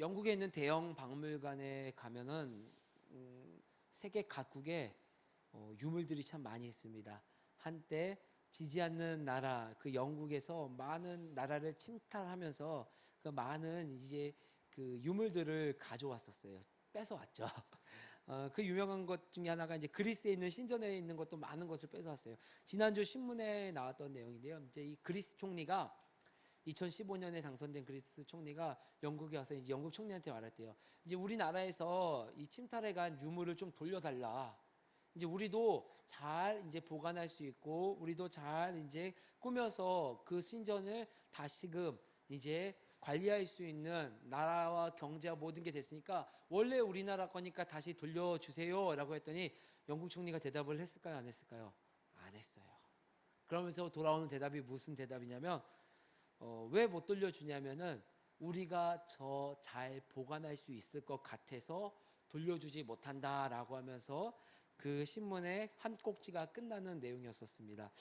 영국에 있는 대형 박물관에 가면은 세계 각국에 유물들이 참 많이 있습니다. 한때 지지 않는 나라, 그 영국에서 많은 나라를 침탈하면서 그 많은 이제 그 유물들을 가져왔었어요. 뺏어왔죠. 그 유명한 것 중에 하나가 이제 그리스에 있는 신전에 있는 것도 많은 것을 뺏어왔어요. 지난주 신문에 나왔던 내용인데요. 이제 이 그리스 총리가 2015년에 당선된 그리스 총리가 영국에 와서 이제 영국 총리한테 말했대요. 이제 우리나라에서 이 침탈해간 유물을 좀 돌려달라. 이제 우리도 잘 이제 보관할 수 있고 우리도 잘 이제 꾸며서 그 신전을 다시금 이제 관리할 수 있는 나라와 경제와 모든 게 됐으니까 원래 우리나라 거니까 다시 돌려주세요라고 했더니 영국 총리가 대답을 했을까요, 안 했을까요? 안 했어요. 그러면서 돌아오는 대답이 무슨 대답이냐면 왜 못 돌려주냐면은 우리가 저 잘 보관할 수 있을 것 같아서 돌려주지 못한다라고 하면서 그 신문의 한 꼭지가 끝나는 내용이었었습니다.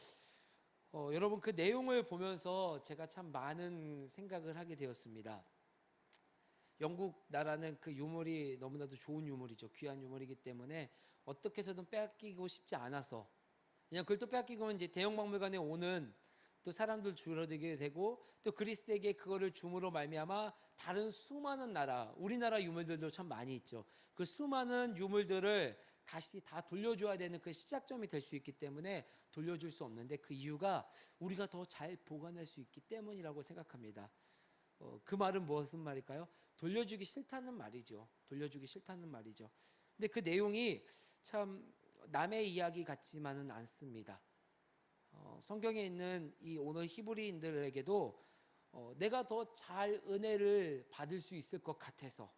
여러분 그 내용을 보면서 제가 참 많은 생각을 하게 되었습니다. 영국 나라는 그 유물이 너무나도 좋은 유물이죠. 귀한 유물이기 때문에 어떻게 해서든 빼앗기고 싶지 않아서 그냥 그걸 또 빼앗기고 이제 대형 박물관에 오는 또 사람들 줄어들게 되고 또 그리스에게 그거를 줌으로 말미암아 다른 수많은 나라, 우리나라 유물들도 참 많이 있죠. 그 수많은 유물들을 다시 다 돌려줘야 되는 그 시작점이 될 수 있기 때문에 돌려줄 수 없는데 그 이유가 우리가 더 잘 보관할 수 있기 때문이라고 생각합니다. 그 말은 무슨 말일까요? 돌려주기 싫다는 말이죠. 돌려주기 싫다는 말이죠. 근데 그 내용이 참 남의 이야기 같지만은 않습니다. 성경에 있는 이 오늘 히브리인들에게도 내가 더 잘 은혜를 받을 수 있을 것 같아서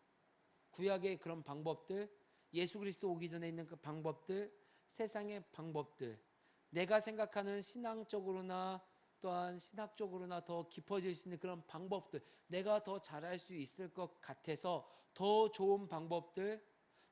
구약의 그런 방법들, 예수 그리스도 오기 전에 있는 그 방법들, 세상의 방법들, 내가 생각하는 신앙적으로나 또한 신학적으로나 더 깊어질 수 있는 그런 방법들, 내가 더 잘할 수 있을 것 같아서 더 좋은 방법들,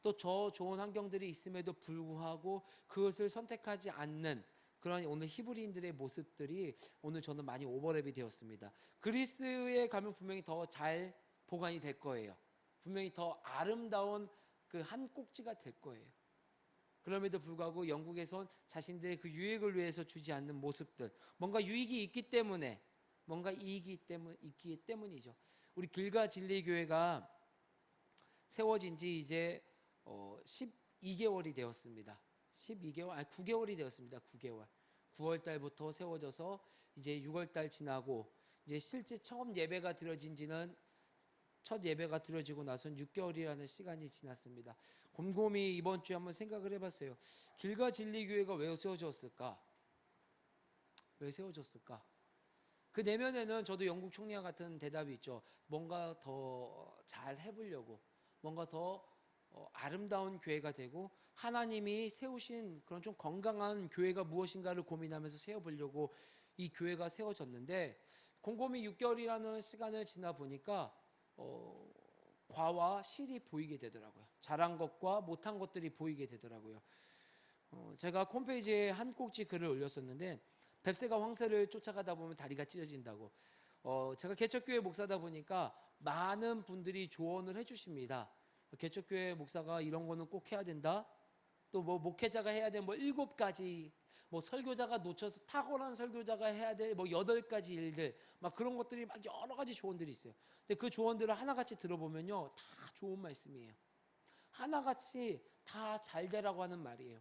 또 더 좋은 환경들이 있음에도 불구하고 그것을 선택하지 않는 그런 오늘 히브리인들의 모습들이 오늘 저는 많이 오버랩이 되었습니다. 그리스에 가면 분명히 더 잘 보관이 될 거예요. 분명히 더 아름다운 그 한 꼭지가 될 거예요. 그럼에도 불구하고 영국에선 자신들의 그 유익을 위해서 주지 않는 모습들, 뭔가 유익이 있기 때문에, 뭔가 이익이 있기 때문이죠. 우리 길가 진리교회가 세워진 지 이제 12개월이 되었습니다. 12개월, 아니 9개월이 되었습니다. 9개월. 9월 달부터 세워져서 이제 6월 달 지나고 이제 실제 처음 예배가 드려진 지는 첫 예배가 드려지고 나선 6개월이라는 시간이 지났습니다. 곰곰이 이번 주에 한번 생각을 해봤어요. 길가 진리교회가 왜 세워졌을까? 왜 세워졌을까? 그 내면에는 저도 영국 총리와 같은 대답이 있죠. 뭔가 더 잘 해보려고, 뭔가 더 아름다운 교회가 되고 하나님이 세우신 그런 좀 건강한 교회가 무엇인가를 고민하면서 세워보려고 이 교회가 세워졌는데 곰곰이 6개월이라는 시간을 지나 보니까 과와 실이 보이게 되더라고요. 잘한 것과 못한 것들이 보이게 되더라고요. 제가 홈페이지에 한 꼭지 글을 올렸었는데 뱁새가 황새를 쫓아가다 보면 다리가 찢어진다고. 제가 개척교회 목사다 보니까 많은 분들이 조언을 해주십니다. 개척교회 목사가 이런 거는 꼭 해야 된다. 또 뭐 목회자가 해야 돼 뭐 7가지, 뭐 설교자가 놓쳐서 탁월한 설교자가 해야 돼 뭐 8가지 일들, 막 그런 것들이 막 여러 가지 조언들이 있어요. 근데 그 조언들을 하나같이 들어보면요 다 좋은 말씀이에요. 하나같이 다 잘 되라고 하는 말이에요.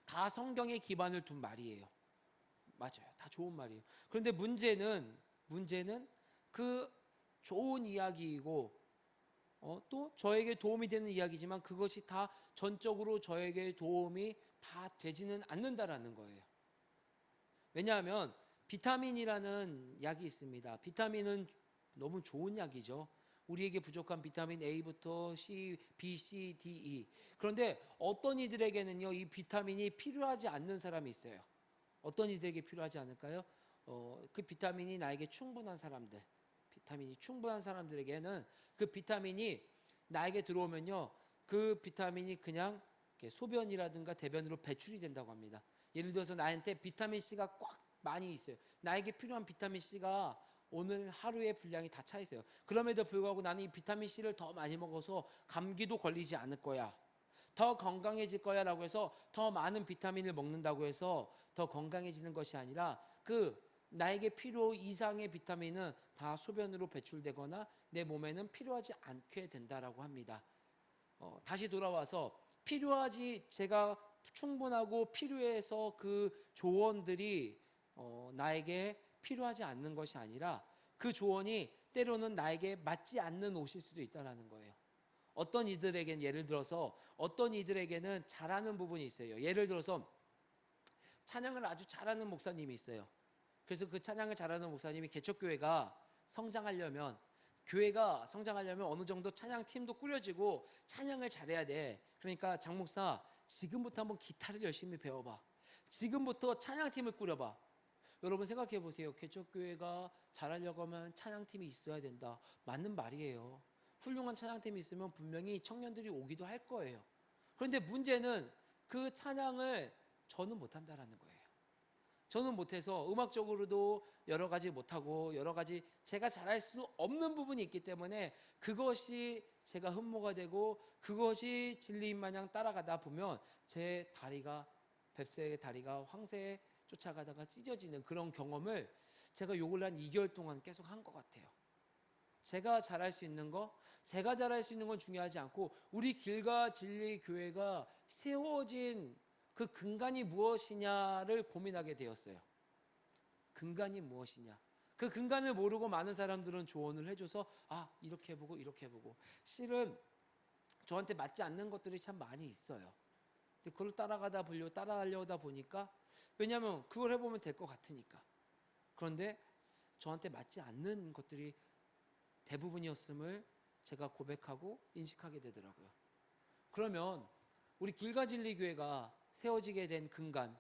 다 성경에 기반을 둔 말이에요. 맞아요. 다 좋은 말이에요. 그런데 문제는 그 좋은 이야기이고 또 저에게 도움이 되는 이야기지만 그것이 다 전적으로 저에게 도움이 다 되지는 않는다라는 거예요. 왜냐하면 비타민이라는 약이 있습니다. 비타민은 너무 좋은 약이죠. 우리에게 부족한 비타민 A부터 C, B, C, D, E. 그런데 어떤 이들에게는요, 이 비타민이 필요하지 않는 사람이 있어요. 어떤 이들에게 필요하지 않을까요? 그 비타민이 나에게 충분한 사람들, 비타민이 충분한 사람들에게는 그 비타민이 나에게 들어오면요, 그 비타민이 그냥 소변이라든가 대변으로 배출이 된다고 합니다. 예를 들어서 나한테 비타민 C가 꽉 많이 있어요. 나에게 필요한 비타민 C가 오늘 하루의 분량이 다 차 있어요. 그럼에도 불구하고 나는 이 비타민 C를 더 많이 먹어서 감기도 걸리지 않을 거야, 더 건강해질 거야 라고 해서 더 많은 비타민을 먹는다고 해서 더 건강해지는 것이 아니라 그 나에게 필요 이상의 비타민은 다 소변으로 배출되거나 내 몸에는 필요하지 않게 된다라고 합니다. 다시 돌아와서 필요하지, 제가 충분하고 필요해서 그 조언들이 나에게 필요하지 않는 것이 아니라 그 조언이 때로는 나에게 맞지 않는 옷일 수도 있다는 거예요. 어떤 이들에게는, 예를 들어서 어떤 이들에게는 잘하는 부분이 있어요. 예를 들어서 찬양을 아주 잘하는 목사님이 있어요. 그래서 그 찬양을 잘하는 목사님이 개척교회가 성장하려면, 교회가 성장하려면 어느 정도 찬양팀도 꾸려지고 찬양을 잘해야 돼. 그러니까 장 목사, 지금부터 한번 기타를 열심히 배워봐. 지금부터 찬양팀을 꾸려봐. 여러분 생각해 보세요. 개척교회가 잘하려고 하면 찬양팀이 있어야 된다. 맞는 말이에요. 훌륭한 찬양팀이 있으면 분명히 청년들이 오기도 할 거예요. 그런데 문제는 그 찬양을 저는 못한다라는 거예요. 저는 못해서 음악적으로도 여러 가지 못하고 여러 가지 제가 잘할 수 없는 부분이 있기 때문에 그것이 제가 흠모가 되고 그것이 진리인 마냥 따라가다 보면 제 다리가, 뱁새의 다리가 황새에 쫓아가다가 찢어지는 그런 경험을 제가 요 근래 한 2개월 동안 계속 한 것 같아요. 제가 잘할 수 있는 거, 제가 잘할 수 있는 건 중요하지 않고 우리 길과 진리 교회가 세워진 그 근간이 무엇이냐를 고민하게 되었어요. 근간이 무엇이냐. 그 근간을 모르고 많은 사람들은 조언을 해줘서 이렇게 해보고 이렇게 해보고, 실은 저한테 맞지 않는 것들이 참 많이 있어요. 근데 그걸 따라가려다 보니까, 왜냐하면 그걸 해보면 될 것 같으니까. 그런데 저한테 맞지 않는 것들이 대부분이었음을 제가 고백하고 인식하게 되더라고요. 그러면 우리 길가 진리 교회가 세워지게 된 근간,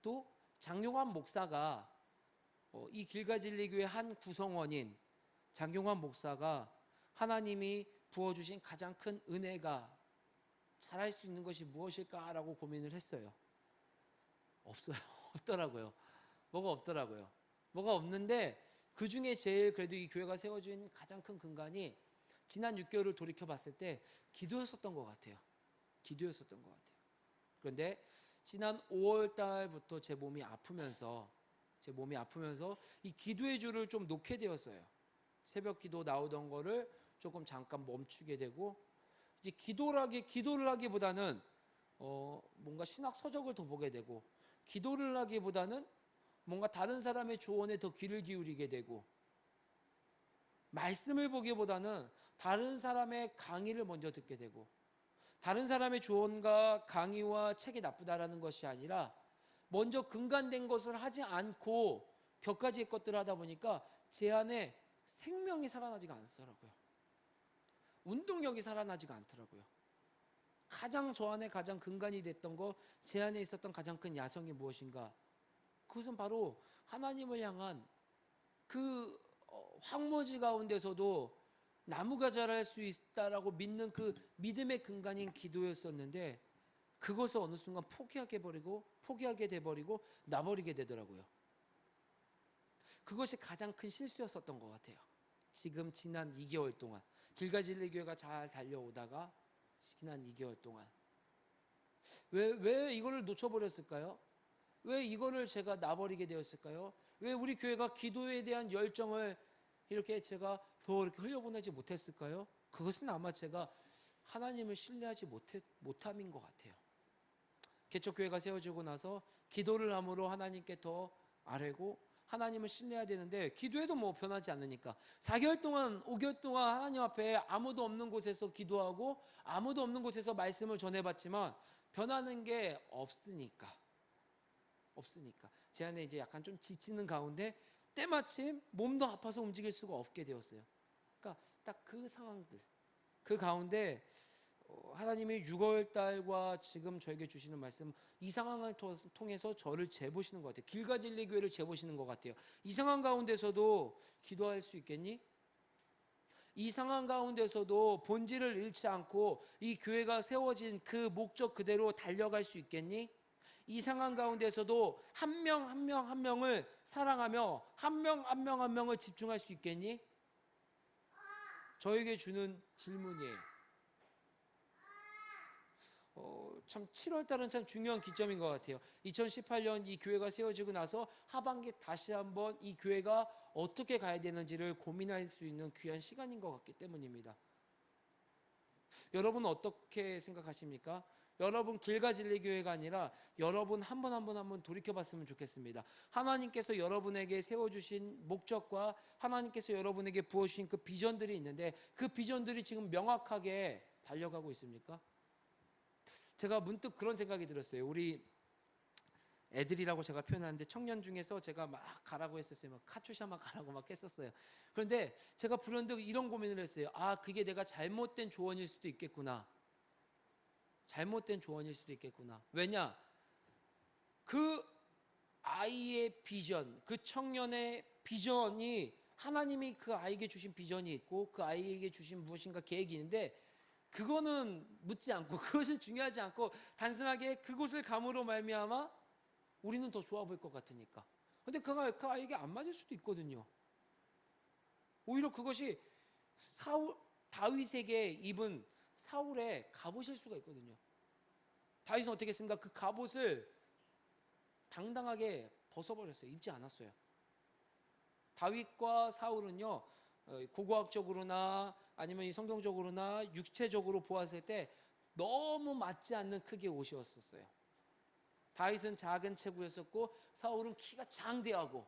또 장용환 목사가 이 길가 진리 교회 한 구성원인 장용환 목사가 하나님이 부어주신 가장 큰 은혜가 잘할 수 있는 것이 무엇일까라고 고민을 했어요. 없어요. 없더라고요. 뭐가 없더라고요. 뭐가 없는데 그 중에 제일 그래도 이 교회가 세워진 가장 큰 근간이 지난 6개월을 돌이켜 봤을 때 기도였었던 것 같아요. 기도였었던 것 같아요. 그런데 지난 5월 달부터 제 몸이 아프면서 이 기도의 줄을 좀 놓게 되었어요. 새벽 기도 나오던 거를 조금 잠깐 멈추게 되고, 이제 기도를 하기보다는 뭔가 신학 서적을 더 보게 되고, 기도를 하기보다는 뭔가 다른 사람의 조언에 더 귀를 기울이게 되고, 말씀을 보기보다는 다른 사람의 강의를 먼저 듣게 되고, 다른 사람의 조언과 강의와 책이 나쁘다라는 것이 아니라 먼저 근간된 것을 하지 않고 몇 가지의 것들을 하다 보니까 제 안에 생명이 살아나지가 않더라고요. 운동력이 살아나지가 않더라고요. 가장 저 안에 가장 근간이 됐던 거, 제 안에 있었던 가장 큰 야성이 무엇인가? 그것은 바로 하나님을 향한 그 황무지 가운데서도 나무가 자랄 수 있다라고 믿는 그 믿음의 근간인 기도였었는데, 그것을 어느 순간 포기하게 돼버리고 놔버리게 되더라고요. 그것이 가장 큰 실수였었던 것 같아요. 지난 2개월 동안 길가 진리 교회가 잘 달려오다가 지난 2개월 동안 왜 이거를 놓쳐버렸을까요? 왜 이거를 제가 놔버리게 되었을까요? 왜 우리 교회가 기도에 대한 열정을 이렇게 제가 더 이렇게 흘려보내지 못했을까요? 그것은 아마 제가 하나님을 신뢰하지 못함인 것 같아요. 개척교회가 세워지고 나서 기도를 함으로 하나님께 더 아뢰고 하나님을 신뢰해야 되는데, 기도해도 뭐 변하지 않으니까 4개월 동안 5개월 동안 하나님 앞에 아무도 없는 곳에서 기도하고 아무도 없는 곳에서 말씀을 전해봤지만 변하는 게 없으니까 제 안에 이제 약간 좀 지치는 가운데 때마침 몸도 아파서 움직일 수가 없게 되었어요. 그러니까 딱 그 상황들, 그 가운데 하나님이 6월 달과 지금 저에게 주시는 말씀, 이 상황을 통해서 저를 재보시는 것 같아요. 길가 진리 교회를 재보시는 것 같아요. 이 상황 가운데서도 기도할 수 있겠니? 이 상황 가운데서도 본질을 잃지 않고 이 교회가 세워진 그 목적 그대로 달려갈 수 있겠니? 이 상황 가운데서도 한 명 한 명 한 명을 사랑하며 한 명 한 명 한 명을 집중할 수 있겠니? 저에게 주는 질문이에요. 참 7월 달은 참 중요한 기점인 것 같아요. 2018년 이 교회가 세워지고 나서 하반기 다시 한번 이 교회가 어떻게 가야 되는지를 고민할 수 있는 귀한 시간인 것 같기 때문입니다. 여러분은 어떻게 생각하십니까? 여러분 길가 진리 교회가 아니라 여러분 한 번 한 번 한 번 돌이켜봤으면 좋겠습니다. 하나님께서 여러분에게 세워주신 목적과 하나님께서 여러분에게 부어주신 그 비전들이 있는데 그 비전들이 지금 명확하게 달려가고 있습니까? 제가 문득 그런 생각이 들었어요. 우리 애들이라고 제가 표현하는데 청년 중에서 제가 막 가라고 했었어요. 막 카투샤만 가라고 막 했었어요. 그런데 제가 불현듯 이런 고민을 했어요. 아, 그게 내가 잘못된 조언일 수도 있겠구나. 잘못된 조언일 수도 있겠구나. 왜냐? 그 아이의 비전, 그 청년의 비전이 하나님이 그 아이에게 주신 비전이 있고 그 아이에게 주신 무엇인가 계획이 있는데 그거는 묻지 않고 그것은 중요하지 않고 단순하게 그곳을 감으로 말미암아 우리는 더 좋아 보일 것 같으니까. 근데 그 아이에게 안 맞을 수도 있거든요. 오히려 그것이 다윗에게 입은 사울의 갑옷일 수가 있거든요. 다윗은 어떻게 했습니까? 그 갑옷을 당당하게 벗어버렸어요. 입지 않았어요. 다윗과 사울은요, 고고학적으로나 아니면 이 성경적으로나 육체적으로 보았을 때 너무 맞지 않는 크기의 옷이었었어요. 다윗은 작은 체구였었고 사울은 키가 장대하고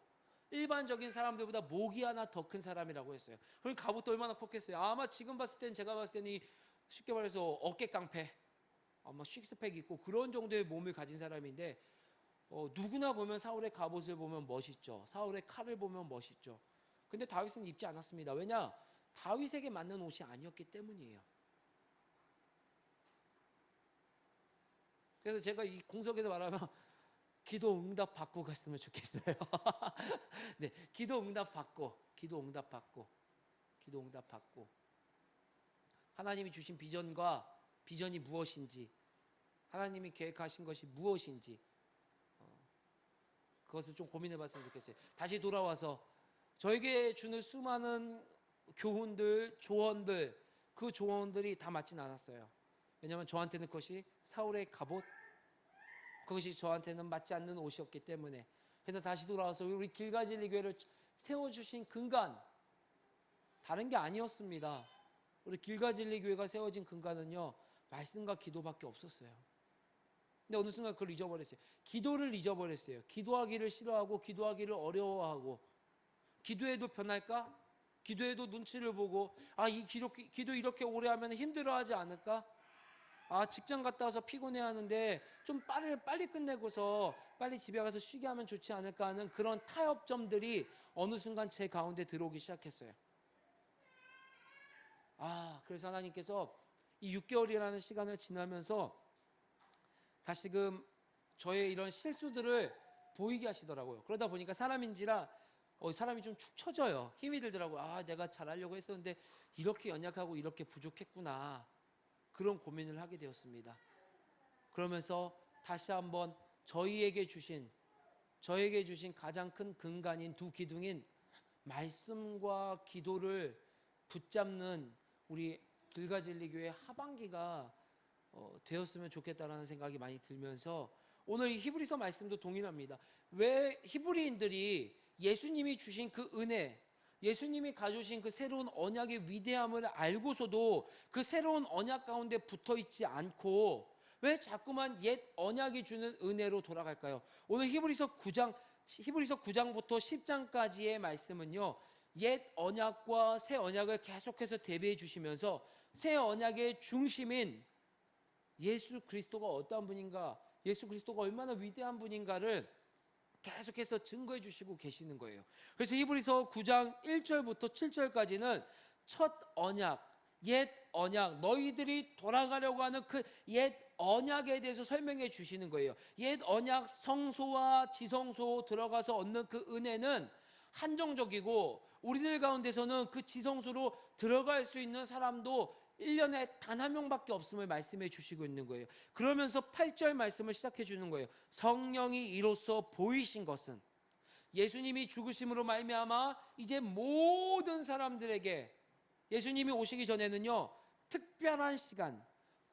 일반적인 사람들보다 목이 하나 더 큰 사람이라고 했어요. 그럼 갑옷도 얼마나 컸겠어요. 아마 지금 봤을 땐 제가 봤을 때는 쉽게 말해서 어깨 깡패, 아마 식스팩 있고 그런 정도의 몸을 가진 사람인데 누구나 보면 사울의 갑옷을 보면 멋있죠. 사울의 칼을 보면 멋있죠. 근데 다윗은 입지 않았습니다. 왜냐? 다윗에게 맞는 옷이 아니었기 때문이에요. 그래서 제가 이 공석에서 말하면 기도 응답 받고 갔으면 좋겠어요. 네, 기도 응답 받고 하나님이 주신 비전이 무엇인지, 하나님이 계획하신 것이 무엇인지 그것을 좀 고민해 봤으면 좋겠어요. 다시 돌아와서 저에게 주는 수많은 교훈들, 조언들, 그 조언들이 다 맞진 않았어요. 왜냐하면 저한테는 그것이 사울의 갑옷, 그것이 저한테는 맞지 않는 옷이었기 때문에. 그래서 다시 돌아와서 우리 길가 진리 교회를 세워주신 근간, 다른 게 아니었습니다. 우리 길가 진리 교회가 세워진 근간은요, 말씀과 기도밖에 없었어요. 근데 어느 순간 그걸 잊어버렸어요. 기도를 잊어버렸어요. 기도하기를 싫어하고 기도하기를 어려워하고, 기도해도 변할까? 기도해도 눈치를 보고, 이 기도 이렇게 오래 하면 힘들어하지 않을까? 직장 갔다 와서 피곤해하는데 좀 빨리 끝내고서 빨리 집에 가서 쉬게 하면 좋지 않을까 하는 그런 타협점들이 어느 순간 제 가운데 들어오기 시작했어요. 그래서 하나님께서 이 6개월이라는 시간을 지나면서 다시금 저의 이런 실수들을 보이게 하시더라고요. 그러다 보니까 사람인지라 사람이 좀 축 처져요. 힘이 들더라고요. 내가 잘하려고 했었는데 이렇게 연약하고 이렇게 부족했구나. 그런 고민을 하게 되었습니다. 그러면서 다시 한번 저에게 주신 가장 큰 근간인 두 기둥인 말씀과 기도를 붙잡는 우리 길가 진리 교회 하반기가 되었으면 좋겠다라는 생각이 많이 들면서 오늘 이 히브리서 말씀도 동일합니다. 왜 히브리인들이 예수님이 주신 그 은혜, 예수님이 가져오신 그 새로운 언약의 위대함을 알고서도 그 새로운 언약 가운데 붙어 있지 않고 왜 자꾸만 옛 언약이 주는 은혜로 돌아갈까요? 오늘 히브리서 9장부터 10장까지의 말씀은요, 옛 언약과 새 언약을 계속해서 대비해 주시면서 새 언약의 중심인 예수 그리스도가 어떠한 분인가, 예수 그리스도가 얼마나 위대한 분인가를 계속해서 증거해 주시고 계시는 거예요. 그래서 히브리서 9장 1절부터 7절까지는 첫 언약, 옛 언약, 너희들이 돌아가려고 하는 그 옛 언약에 대해서 설명해 주시는 거예요. 옛 언약 성소와 지성소 들어가서 얻는 그 은혜는 한정적이고 우리들 가운데서는 그 지성소로 들어갈 수 있는 사람도 1년에 단 한 명밖에 없음을 말씀해 주시고 있는 거예요. 그러면서 8절 말씀을 시작해 주는 거예요. 성령이 이로써 보이신 것은, 예수님이 죽으심으로 말미암아 이제 모든 사람들에게, 예수님이 오시기 전에는요, 특별한 시간,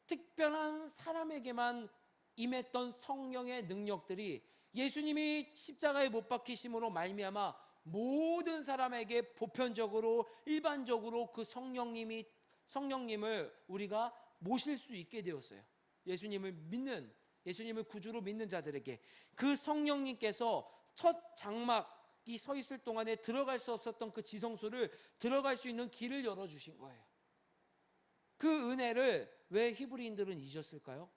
특별한 사람에게만 임했던 성령의 능력들이 예수님이 십자가에 못 박히심으로 말미암아 모든 사람에게 보편적으로, 일반적으로 그 성령님을 우리가 모실 수 있게 되었어요. 예수님을 믿는, 예수님을 구주로 믿는 자들에게 그 성령님께서 첫 장막이 서 있을 동안에 들어갈 수 없었던 그 지성소를 들어갈 수 있는 길을 열어주신 거예요. 그 은혜를 왜 히브리인들은 잊었을까요?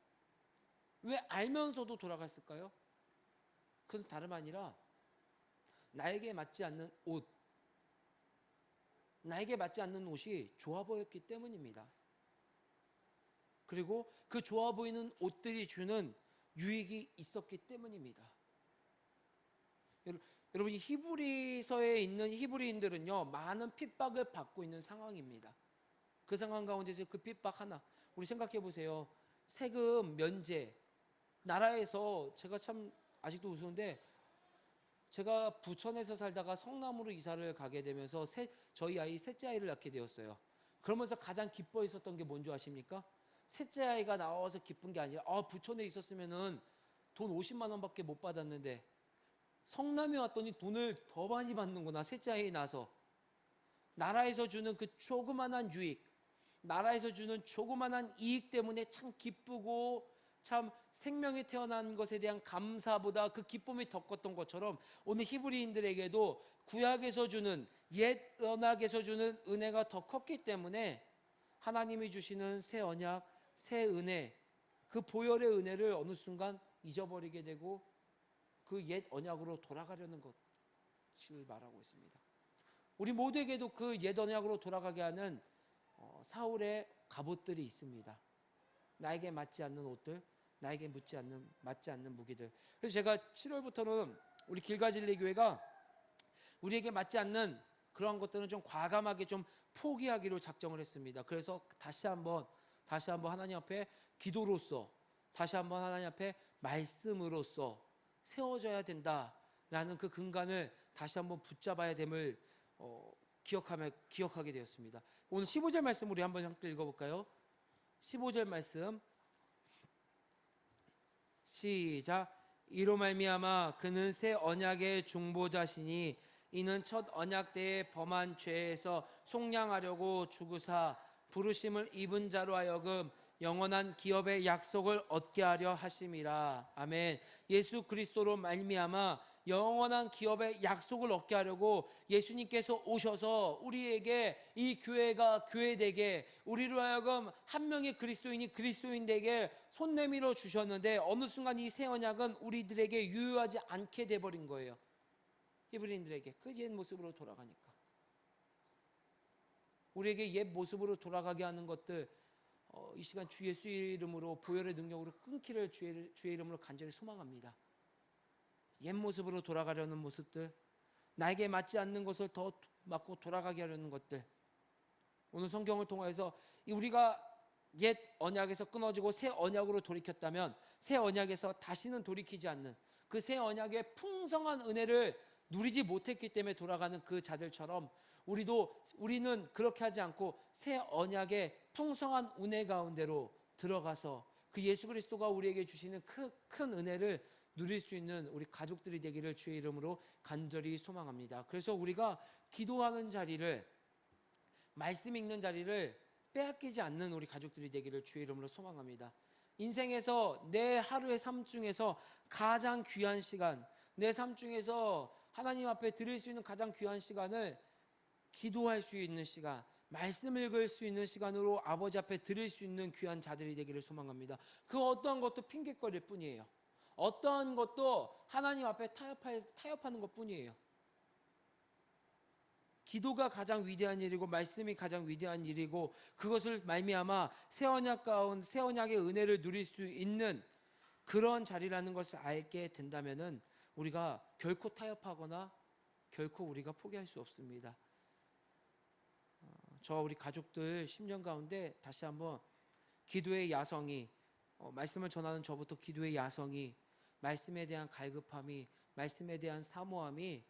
왜 알면서도 돌아갔을까요? 그것은 다름 아니라 나에게 맞지 않는 옷, 나에게 맞지 않는 옷이 좋아 보였기 때문입니다. 그리고 그 좋아 보이는 옷들이 주는 유익이 있었기 때문입니다. 여러분, 히브리서에 있는 히브리인들은요, 많은 핍박을 받고 있는 상황입니다. 그 상황 가운데서 그 핍박 하나, 우리 생각해 보세요. 세금 면제, 나라에서, 제가 참 아직도 우스운데, 제가 부천에서 살다가 성남으로 이사를 가게 되면서 저희 아이 셋째 아이를 낳게 되었어요. 그러면서 가장 기뻐했었던 게 뭔지 아십니까? 셋째 아이가 나와서 기쁜 게 아니라, 부천에 있었으면은 돈 50만 원밖에 못 받았는데 성남에 왔더니 돈을 더 많이 받는구나, 셋째 아이 낳아서. 나라에서 주는 그 조그만한 유익, 나라에서 주는 조그만한 이익 때문에 참 기쁘고, 참 생명이 태어난 것에 대한 감사보다 그 기쁨이 더 컸던 것처럼, 오늘 히브리인들에게도 구약에서 주는, 옛 언약에서 주는 은혜가 더 컸기 때문에 하나님이 주시는 새 언약, 새 은혜, 그 보혈의 은혜를 어느 순간 잊어버리게 되고 그 옛 언약으로 돌아가려는 것을 말하고 있습니다. 우리 모두에게도 그 옛 언약으로 돌아가게 하는 사울의 갑옷들이 있습니다. 나에게 맞지 않는 옷들, 나에게 맞지 않는 무기들. 그래서 제가 7월부터는 우리 길가진리 교회가 우리에게 맞지 않는 그러한 것들은 좀 과감하게 좀 포기하기로 작정을 했습니다. 그래서 다시 한번 하나님 앞에 기도로서, 다시 한번 하나님 앞에 말씀으로서 세워져야 된다라는 그 근간을 다시 한번 붙잡아야 됨을 기억하게 되었습니다. 오늘 15절 말씀 우리 한번 함께 읽어볼까요? 15절 말씀 시작. 이로 말미암아 그는 새 언약의 중보자시니 이는 첫 언약 때에 범한 죄에서 속량하려고 죽으사 부르심을 입은 자로 하여금 영원한 기업의 약속을 얻게 하려 하심이라. 아멘. 예수 그리스도로 말미암아 영원한 기업의 약속을 얻게 하려고 예수님께서 오셔서 우리에게 이 교회가 교회되게, 우리로 하여금 한 명의 그리스도인이 그리스도인에게 손 내밀어 주셨는데, 어느 순간 이 새 언약은 우리들에게 유효하지 않게 돼버린 거예요. 히브리인들에게 그 옛 모습으로 돌아가니까. 우리에게 옛 모습으로 돌아가게 하는 것들, 이 시간 주 예수 이름으로 보혈의 능력으로 끊기를 주의 이름으로 간절히 소망합니다. 옛 모습으로 돌아가려는 모습들, 나에게 맞지 않는 것을 더 맞고 돌아가게 하려는 것들, 오늘 성경을 통해서 우리가 옛 언약에서 끊어지고 새 언약으로 돌이켰다면, 새 언약에서 다시는 돌이키지 않는 그 새 언약의 풍성한 은혜를 누리지 못했기 때문에 돌아가는 그 자들처럼, 우리는 그렇게 하지 않고 새 언약의 풍성한 은혜 가운데로 들어가서 그 예수 그리스도가 우리에게 주시는 큰 은혜를 누릴 수 있는 우리 가족들이 되기를 주의 이름으로 간절히 소망합니다. 그래서 우리가 기도하는 자리를, 말씀 읽는 자리를 빼앗기지 않는 우리 가족들이 되기를 주의 이름으로 소망합니다. 인생에서 내 하루의 삶 중에서 가장 귀한 시간, 내 삶 중에서 하나님 앞에 드릴 수 있는 가장 귀한 시간을 기도할 수 있는 시간, 말씀 읽을 수 있는 시간으로 아버지 앞에 드릴 수 있는 귀한 자들이 되기를 소망합니다. 그 어떠한 것도 핑계거릴 뿐이에요. 어떠한 것도 하나님 앞에 타협하는 것 뿐이에요. 기도가 가장 위대한 일이고 말씀이 가장 위대한 일이고, 그것을 말미암아 새 언약의 은혜를 누릴 수 있는 그런 자리라는 것을 알게 된다면은 우리가 결코 타협하거나 결코 우리가 포기할 수 없습니다. 저와 우리 가족들 심령 가운데 다시 한번 기도의 야성이 말씀을 전하는 저부터 기도의 야성이 말씀에 대한 갈급함이 말씀에 대한 사모함이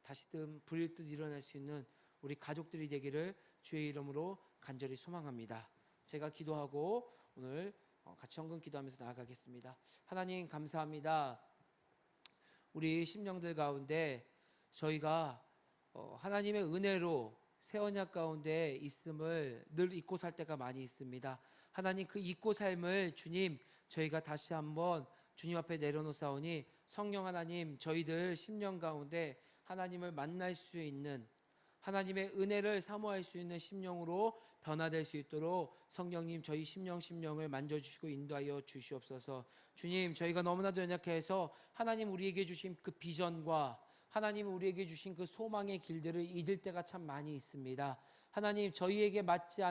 다시금 불일 듯 일어날 수 있는 우리 가족들이 되기를 주의 이름으로 간절히 소망합니다. 제가 기도하고 오늘 같이 헌금 기도하면서 나아가겠습니다. 하나님 감사합니다. 우리 심령들 가운데 저희가 하나님의 은혜로 새 언약 가운데 있음을 늘 잊고 살 때가 많이 있습니다. 하나님 그 잊고 삶을 주님 저희가 다시 한번 주님 앞에 내려놓사오니 성령 하나님 저희들 심령 가운데 하나님을 만날 수 있는 하나님의 은혜를 사모할 수 있는 심령으로 변화될 수 있도록 성령님 저희 심령을 만져주시고 인도하여 주시옵소서. 주님 저희가 너무나도 연약해서 하나님 우리에게 주신 그 비전과 하나님 우리에게 주신 그 소망의 길들을 잊을 때가 참 많이 있습니다. 하나님 저희에게 맞지